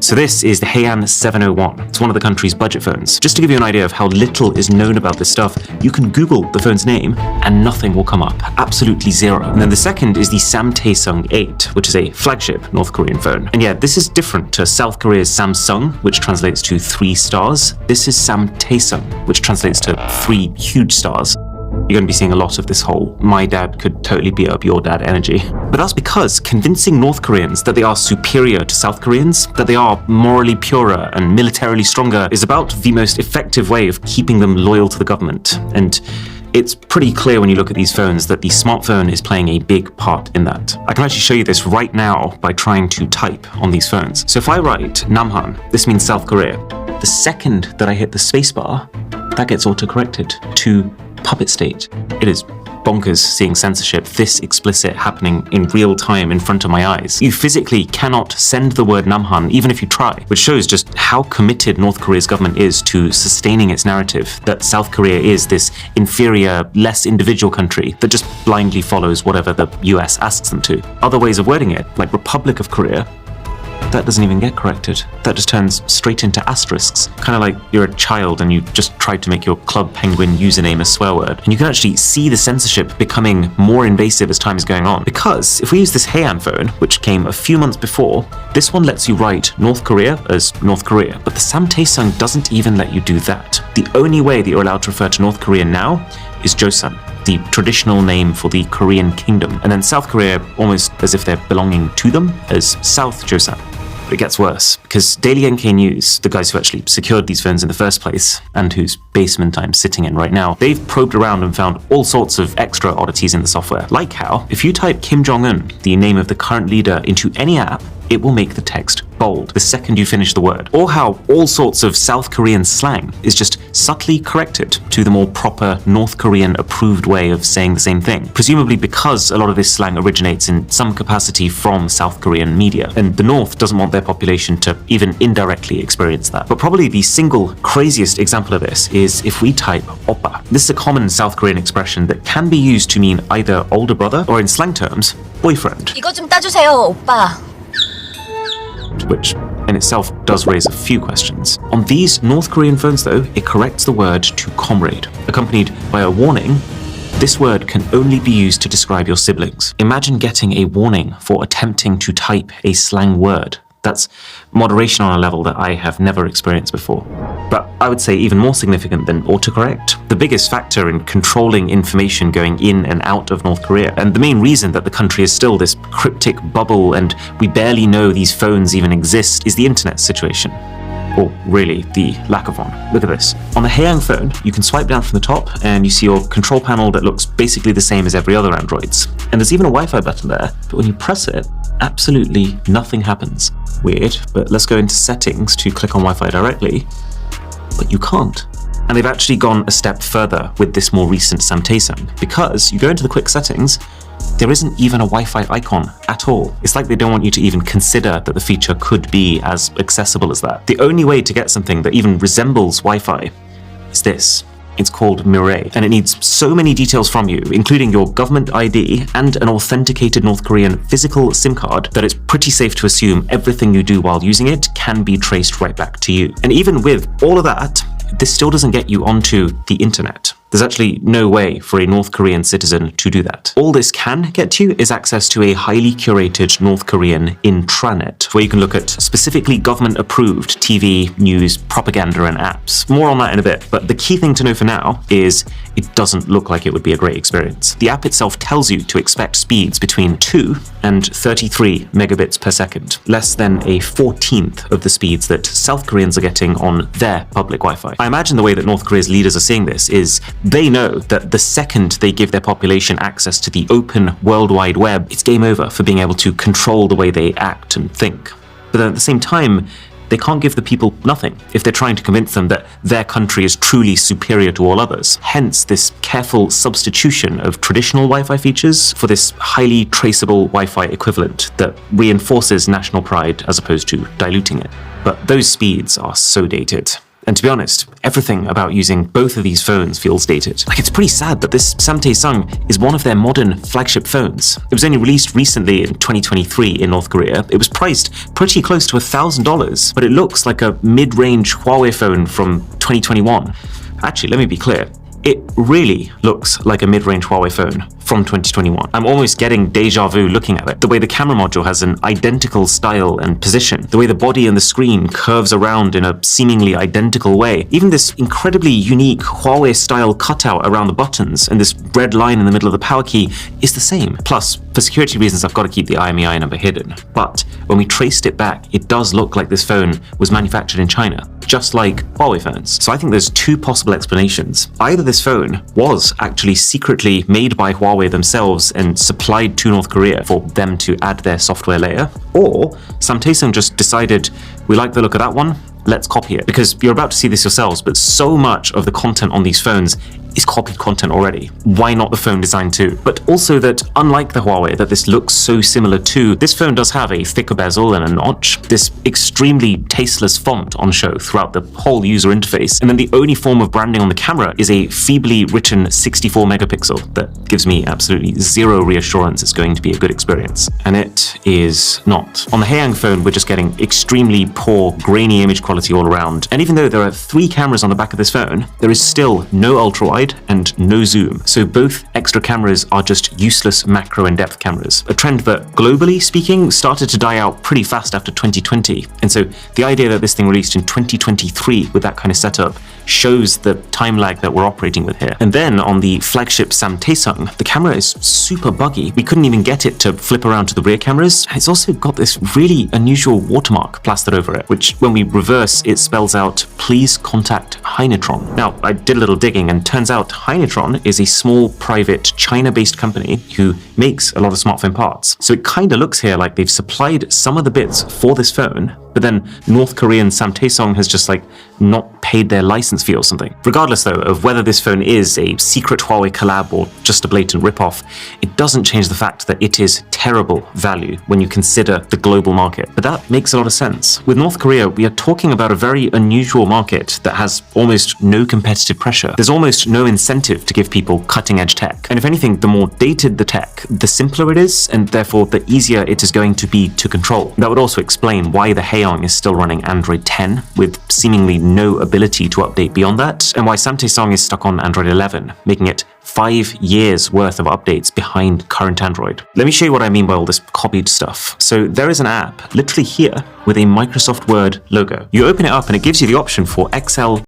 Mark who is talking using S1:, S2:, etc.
S1: So this is the Heian 701. It's one of the country's budget phones. Just to give you an idea of how little is known about this stuff, you can Google the phone's name and nothing will come up. Absolutely zero. And then the second is the Samtaesung 8, which is a flagship North Korean phone. And yeah, this is different to South Korea's Samsung, which translates to 3 stars. This is Samtaesung, which translates to 3 huge stars. You're going to be seeing a lot of this whole "my dad could totally beat up your dad" energy. But that's because convincing North Koreans that they are superior to South Koreans, that they are morally purer and militarily stronger, is about the most effective way of keeping them loyal to the government. And it's pretty clear when you look at these phones that the smartphone is playing a big part in that. I can actually show you this right now by trying to type on these phones. So if I write Namhan, this means South Korea. The second that I hit the spacebar, that gets auto-corrected to puppet state. It is bonkers seeing censorship this explicit happening in real time in front of my eyes. You physically cannot send the word Namhan even if you try, which shows just how committed North Korea's government is to sustaining its narrative that South Korea is this inferior, less individual country that just blindly follows whatever the US asks them to. Other ways of wording it, like Republic of Korea, that doesn't even get corrected. That just turns straight into asterisks. Kind of like you're a child and you just tried to make your Club Penguin username a swear word. And you can actually see the censorship becoming more invasive as time is going on. Because if we use this Heian phone, which came a few months before, this one lets you write North Korea as North Korea. But the Samtaesung doesn't even let you do that. The only way that you're allowed to refer to North Korea now is Joseon, the traditional name for the Korean kingdom. And then South Korea, almost as if they're belonging to them, as South Joseon. But it gets worse, because Daily NK News, the guys who actually secured these phones in the first place, and whose basement I'm sitting in right now, they've probed around and found all sorts of extra oddities in the software. Like how, if you type Kim Jong-un, the name of the current leader, into any app, it will make the text bold the second you finish the word. Or how all sorts of South Korean slang is just subtly corrected to the more proper North Korean approved way of saying the same thing. Presumably because a lot of this slang originates in some capacity from South Korean media, and the North doesn't want their population to even indirectly experience that. But probably the single craziest example of this is if we type oppa. This is a common South Korean expression that can be used to mean either older brother or, in slang terms, boyfriend.
S2: 이거 좀 따주세요, 오빠.
S1: Which in itself does raise a few questions. On these North Korean phones though, it corrects the word to comrade, accompanied by a warning. This word can only be used to describe your siblings. Imagine getting a warning for attempting to type a slang word. That's moderation on a level that I have never experienced before. But I would say even more significant than autocorrect, the biggest factor in controlling information going in and out of North Korea, and the main reason that the country is still this cryptic bubble and we barely know these phones even exist, is the internet situation. Or really, the lack of one. Look at this. On the Heian phone, you can swipe down from the top and you see your control panel that looks basically the same as every other Android's. And there's even a Wi-Fi button there, but when you press it, absolutely nothing happens. Weird, but let's go into settings to click on Wi-Fi directly, but you can't. And they've actually gone a step further with this more recent Samtaesung, because you go into the quick settings, there isn't even a Wi-Fi icon at all. It's like they don't want you to even consider that the feature could be as accessible as that. The only way to get something that even resembles Wi-Fi is this. It's called Mrwho, and it needs so many details from you, including your government ID and an authenticated North Korean physical SIM card, that it's pretty safe to assume everything you do while using it can be traced right back to you. And even with all of that, this still doesn't get you onto the internet. There's actually no way for a North Korean citizen to do that. All this can get you is access to a highly curated North Korean intranet, where you can look at specifically government-approved TV, news, propaganda, and apps. More on that in a bit, but the key thing to know for now is it doesn't look like it would be a great experience. The app itself tells you to expect speeds between 2 and 33 megabits per second, less than a 14th of the speeds that South Koreans are getting on their public Wi-Fi. I imagine the way that North Korea's leaders are seeing this is they know that the second they give their population access to the open World Wide Web, it's game over for being able to control the way they act and think. But then at the same time, they can't give the people nothing if they're trying to convince them that their country is truly superior to all others. Hence this careful substitution of traditional Wi-Fi features for this highly traceable Wi-Fi equivalent that reinforces national pride as opposed to diluting it. But those speeds are so dated. And to be honest, everything about using both of these phones feels dated. Like, it's pretty sad that this Samtaesung is one of their modern flagship phones. It was only released recently in 2023 in North Korea. It was priced pretty close to $1,000, but it looks like a mid-range Huawei phone from 2021. Actually, let me be clear. It really looks like a mid-range Huawei phone from 2021. I'm almost getting deja vu looking at it. The way the camera module has an identical style and position, the way the body and the screen curves around in a seemingly identical way, even this incredibly unique Huawei-style cutout around the buttons and this red line in the middle of the power key is the same. Plus, for security reasons, I've got to keep the IMEI number hidden. But when we traced it back, it does look like this phone was manufactured in China, just like Huawei phones. So I think there's two possible explanations. Either this phone was actually secretly made by Huawei themselves and supplied to North Korea for them to add their software layer, or Samtaesung just decided, we like the look of that one, let's copy it. Because you're about to see this yourselves, but so much of the content on these phones is copied content already. Why not the phone design too? But also that, unlike the Huawei that this looks so similar to, this phone does have a thicker bezel and a notch, this extremely tasteless font on show throughout the whole user interface, and then the only form of branding on the camera is a feebly written 64 megapixel that gives me absolutely zero reassurance it's going to be a good experience. And it is not. On the Haeyang phone, we're just getting extremely poor, grainy image quality all around. And even though there are 3 cameras on the back of this phone, there is still no ultra-wide and no zoom. So both extra cameras are just useless macro and depth cameras. A trend that, globally speaking, started to die out pretty fast after 2020. And so the idea that this thing released in 2023 with that kind of setup shows the time lag that we're operating with here. And then on the flagship Samtaesung, the camera is super buggy. We couldn't even get it to flip around to the rear cameras. And it's also got this really unusual watermark plastered over it, which when we reverse, it spells out, please contact Hynetron. Now, I did a little digging and turns out Hynetron is a small private China-based company who makes a lot of smartphone parts. So it kind of looks here like they've supplied some of the bits for this phone, but then North Korean Samtaesung has just not paid their license fee or something. Regardless though of whether this phone is a secret Huawei collab or just a blatant ripoff, it doesn't change the fact that it is terrible value when you consider the global market. But that makes a lot of sense. With North Korea, we are talking about a very unusual market that has almost no competitive pressure. There's almost no incentive to give people cutting edge tech. And if anything, the more dated the tech, the simpler it is, and therefore the easier it is going to be to control. That would also explain why the Haeyang is still running Android 10 with seemingly no ability to update beyond that, and why Samtaesung is stuck on Android 11, making it 5 years worth of updates behind current Android. Let me show you what I mean by all this copied stuff. So there is an app literally here with a Microsoft Word logo. You open it up and it gives you the option for Excel